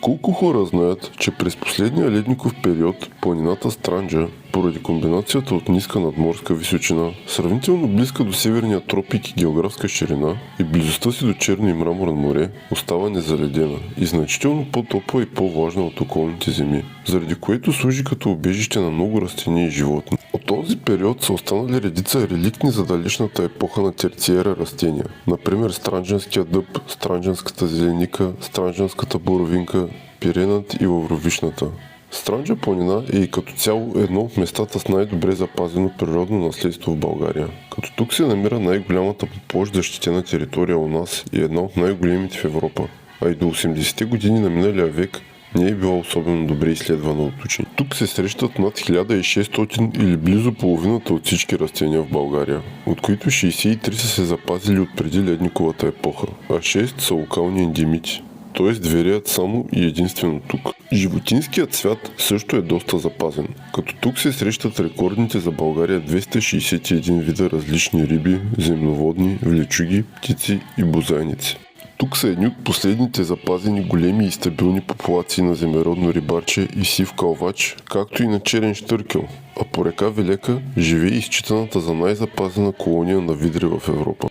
Колко хора знаят, че през последния ледников период планината Странджа, поради комбинацията от ниска надморска височина, сравнително близка до северния тропик и географска ширина и близостта си до Черно и Мраморно море, остава незаледена и значително по-топла и по-влажна от околните земи, заради което служи като убежище на много растения и животни. От този период са останали редица реликтни за далечната епоха на терциера растения, например странджанския дъб, странджанската зеленика, странджанската боровинка, пиренът и лавровишната. Странджа планина е и като цяло едно от местата с най-добре запазено природно наследство в България, като тук се намира най-голямата по площ защитена територия у нас и една от най-големите в Европа, а и до 80-те години на миналия век не е била особено добре изследвана от учени. Тук се срещат над 1600 или близо половината от всички растения в България, от които 63 са се запазили от преди ледниковата епоха, а 6 са локални ендемити, т.е. дверят само и единствено тук. Животинският свят също е доста запазен, като тук се срещат рекордните за България 261 вида различни риби, земноводни, влечуги, птици и бозайници. Тук са едни от последните запазени големи и стабилни популации на земеродно рибарче и сив кълвач, както и на черен щъркел, а по река Велека живее изчитаната за най-запазена колония на видри в Европа.